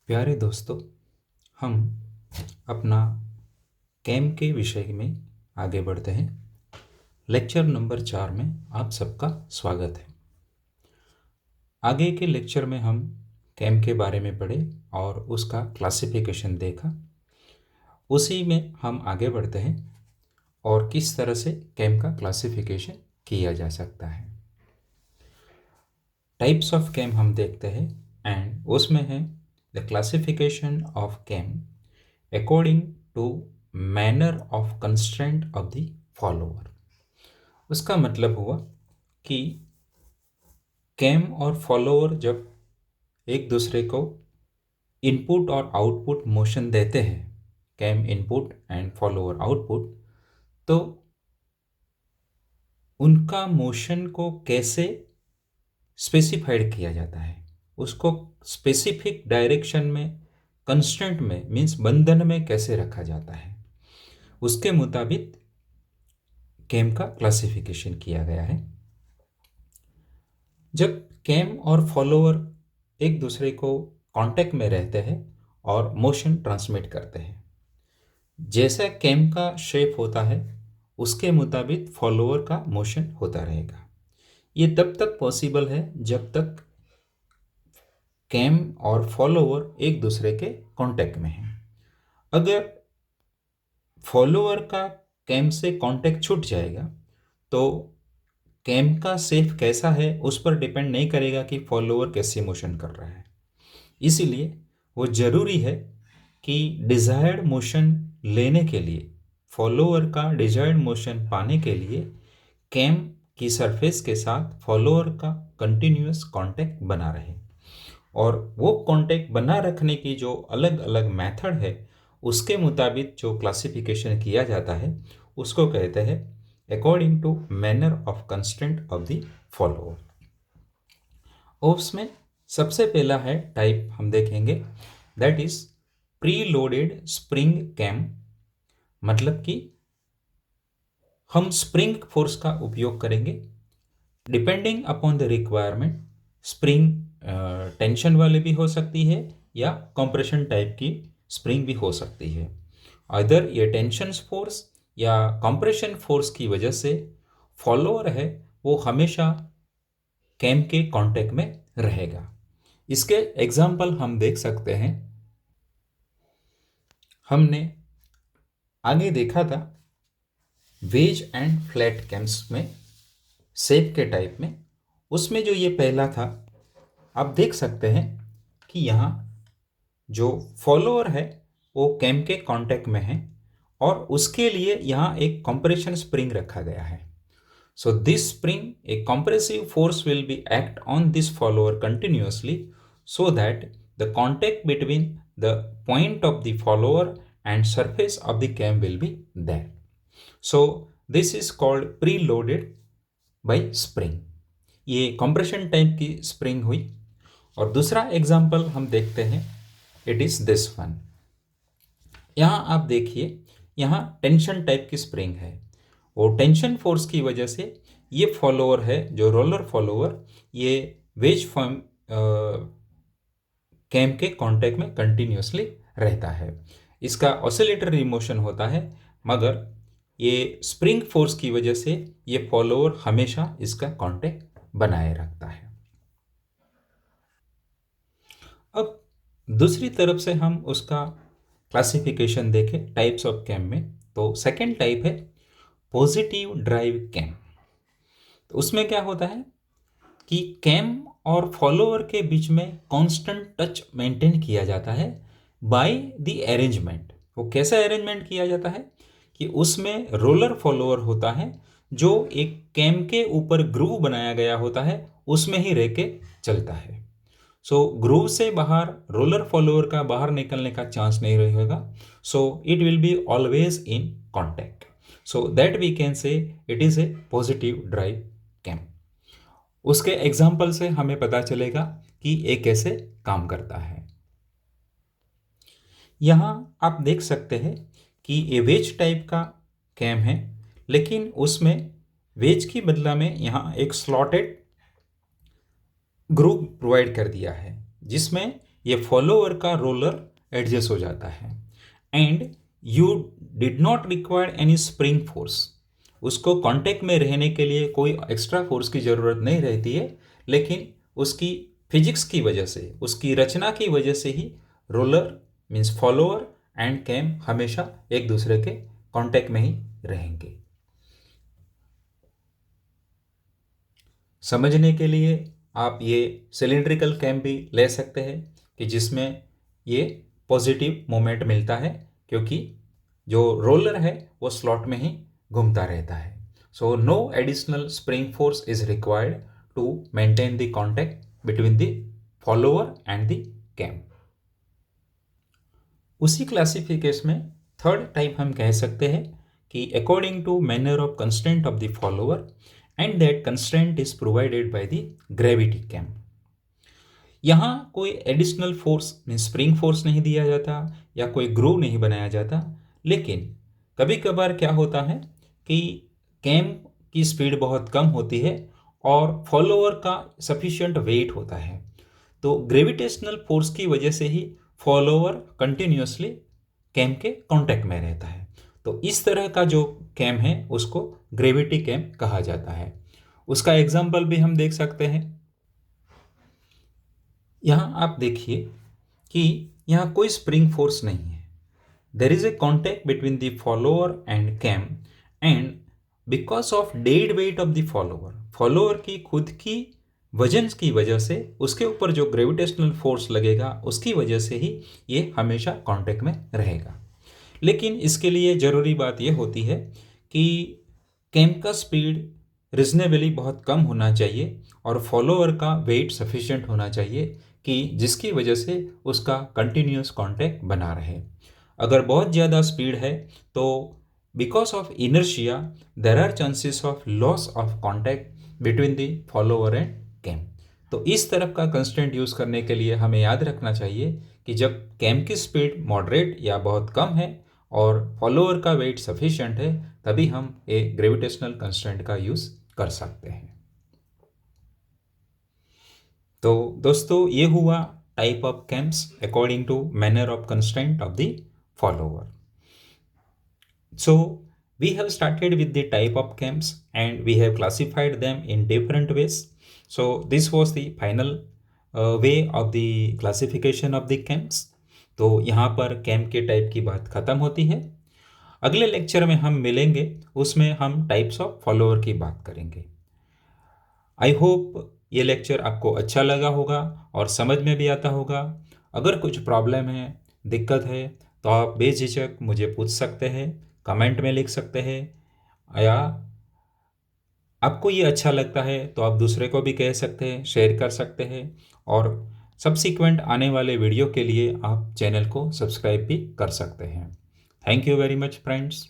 प्यारे दोस्तों, हम अपना कैम के विषय में आगे बढ़ते हैं। लेक्चर नंबर 4 में आप सबका स्वागत है। आगे के लेक्चर में हम कैम के बारे में पढ़े और उसका क्लासिफिकेशन देखा। उसी में हम आगे बढ़ते हैं और किस तरह से कैम का क्लासिफिकेशन किया जा सकता है। टाइप्स ऑफ कैम हम देखते हैं एंड उसमें है the classification of cam according to manner of constraint of the follower. उसका मतलब हुआ कि कैम और फॉलोअर जब एक दूसरे को इनपुट और आउटपुट मोशन देते हैं, cam input and follower output, तो उनका मोशन को कैसे स्पेसिफाइड किया जाता है, उसको स्पेसिफिक डायरेक्शन में कंस्ट्रेंट में मीन्स बंधन में कैसे रखा जाता है, उसके मुताबिक कैम का क्लासिफिकेशन किया गया है। जब कैम और फॉलोअर एक दूसरे को कांटेक्ट में रहते हैं और मोशन ट्रांसमिट करते हैं, जैसा कैम का शेप होता है उसके मुताबिक फॉलोअर का मोशन होता रहेगा। ये तब तक पॉसिबल है जब तक कैम और फॉलोअर एक दूसरे के कांटेक्ट में हैं। अगर फॉलोअर का कैम से कांटेक्ट छूट जाएगा तो कैम का शेप कैसा है उस पर डिपेंड नहीं करेगा कि फॉलोअर कैसे मोशन कर रहा है। इसीलिए वो ज़रूरी है कि डिज़ायर्ड मोशन लेने के लिए, फॉलोअर का डिज़ायर्ड मोशन पाने के लिए कैम की सरफेस के साथ फॉलोअर का कंटिन्यूअस कांटेक्ट बना रहे। और वो कांटेक्ट बना रखने की जो अलग अलग मेथड है उसके मुताबिक जो क्लासिफिकेशन किया जाता है उसको कहते हैं according to manner of constraint of the follower. उसमें सबसे पहला है टाइप हम देखेंगे, that is preloaded spring cam. मतलब कि हम स्प्रिंग फोर्स का उपयोग करेंगे depending upon the requirement. Spring tension वाले भी हो सकती है या कंप्रेशन टाइप की स्प्रिंग भी हो सकती है। अदर ये टेंशन फोर्स या कंप्रेशन फोर्स की वजह से फॉलोअर है वो हमेशा कैम के कांटेक्ट में रहेगा। इसके एग्जाम्पल हम देख सकते हैं। हमने आगे देखा था वेज एंड फ्लैट कैम्स में, शेप के टाइप में। उसमें जो ये पहला था, आप देख सकते हैं कि यहाँ जो फॉलोअर है वो कैम के कांटेक्ट में है और उसके लिए यहाँ एक कंप्रेशन स्प्रिंग रखा गया है। So this spring, A compressive force will be act on this follower continuously so that the contact between the point of the follower and surface of the cam will be there. So this is called preloaded by spring. ये compression type की spring हुई। और दूसरा example हम देखते हैं, it is this one. यहाँ आप देखिए, यहाँ टेंशन टाइप की स्प्रिंग है। वो टेंशन फोर्स की वजह से ये फॉलोअर है जो रोलर फॉलोअर, ये वेज फॉर्म कैम के कांटेक्ट में कंटिन्यूसली रहता है। इसका ऑसिलेटरी मोशन होता है, मगर ये स्प्रिंग फोर्स की वजह से ये फॉलोअर हमेशा इसका कांटेक्ट बनाए रखता है। अब दूसरी तरफ से हम उसका क्लासिफिकेशन देखें टाइप्स ऑफ कैम में, तो सेकेंड टाइप है पॉजिटिव ड्राइव कैम। तो उसमें क्या होता है कि कैम और फॉलोअर के बीच में कांस्टेंट टच मेंटेन किया जाता है बाय द अरेंजमेंट। वो कैसा अरेंजमेंट किया जाता है कि उसमें रोलर फॉलोअर होता है जो एक कैम के ऊपर ग्रूव बनाया गया होता है, उसमें ही रह के चलता है। सो ग्रूव से बाहर रोलर फॉलोअर का बाहर निकलने का चांस नहीं रहेगा। So it will be always in contact, so that we can say it is a positive drive cam. उसके एग्जाम्पल से हमें पता चलेगा कि ये कैसे काम करता है। यहाँ आप देख सकते हैं कि ये वेज टाइप का कैम है, लेकिन उसमें वेज की बदला में यहाँ एक स्लॉटेड ग्रूव प्रोवाइड कर दिया है जिसमें ये फॉलोअर का रोलर एडजस्ट हो जाता है and you did not require any spring force. उसको कांटेक्ट में रहने के लिए कोई एक्स्ट्रा फोर्स की ज़रूरत नहीं रहती है, लेकिन उसकी फिजिक्स की वजह से, उसकी रचना की वजह से ही ruler means follower and cam हमेशा एक दूसरे के कांटेक्ट में ही रहेंगे। समझने के लिए आप ये सिलिंड्रिकल कैम भी ले सकते हैं कि जिसमें ये पॉजिटिव मोमेंट मिलता है, क्योंकि जो रोलर है वो स्लॉट में ही घूमता रहता है। So no additional spring force is required to maintain the contact between the follower and the cam. उसी क्लासिफिकेशन में थर्ड टाइप हम कह सकते हैं कि according to manner of constraint of the follower and that constraint is provided by the gravity cam. यहाँ कोई additional force mean spring force नहीं दिया जाता या कोई ग्रूव नहीं बनाया जाता, लेकिन कभी कभार क्या होता है कि कैम की स्पीड बहुत कम होती है और फॉलोअर का सफिशिएंट वेट होता है, तो ग्रेविटेशनल फोर्स की वजह से ही फॉलोअर कंटिन्यूसली कैम के कांटेक्ट में रहता है। तो इस तरह का जो कैम है उसको ग्रेविटी कैम कहा जाता है। उसका एग्जाम्पल भी हम देख सकते हैं। यहाँ आप देखिए कि यहाँ कोई स्प्रिंग फोर्स नहीं है। There is a contact between the follower and cam and because of dead weight of the follower, follower की खुद की वजन की वजह से उसके ऊपर जो ग्रेविटेशनल फोर्स लगेगा उसकी वजह से ही ये हमेशा कांटेक्ट में रहेगा। लेकिन इसके लिए ज़रूरी बात यह होती है कि कैम का स्पीड रिजनेबली बहुत कम होना चाहिए और फॉलोअर का वेट सफिशिएंट होना चाहिए कि जिसकी वजह से उसका कंटिन्यूस कांटेक्ट बना रहे। अगर बहुत ज़्यादा स्पीड है तो because of inertia there are chances of loss of contact between the follower and cam. तो इस तरफ का कंस्टेंट यूज़ करने के लिए हमें याद रखना चाहिए कि जब कैम की स्पीड मॉडरेट या बहुत कम है और फॉलोअर का वेट सफिशिएंट है, तभी हम एक ग्रेविटेशनल कंस्टेंट का यूज़ कर सकते हैं। तो दोस्तों ये हुआ type of cams according to manner of constant of the follower. So we have started with the type of camps and we have classified them in different ways. So this was the final way of the classification of the camps. तो यहाँ पर camp के type की बात ख़त्म होती है। अगले लेक्चर में हम मिलेंगे, उसमें हम टाइप्स ऑफ फॉलोअर की बात करेंगे। आई होप ये लेक्चर आपको अच्छा लगा होगा और समझ में भी आता होगा। अगर कुछ प्रॉब्लम है, दिक्कत है, तो आप बेझिझक मुझे पूछ सकते हैं, कमेंट में लिख सकते हैं, या आपको ये अच्छा लगता है तो आप दूसरे को भी कह सकते हैं, शेयर कर सकते हैं। और सब्सिक्वेंट आने वाले वीडियो के लिए आप चैनल को सब्सक्राइब भी कर सकते हैं। Thank you very much friends.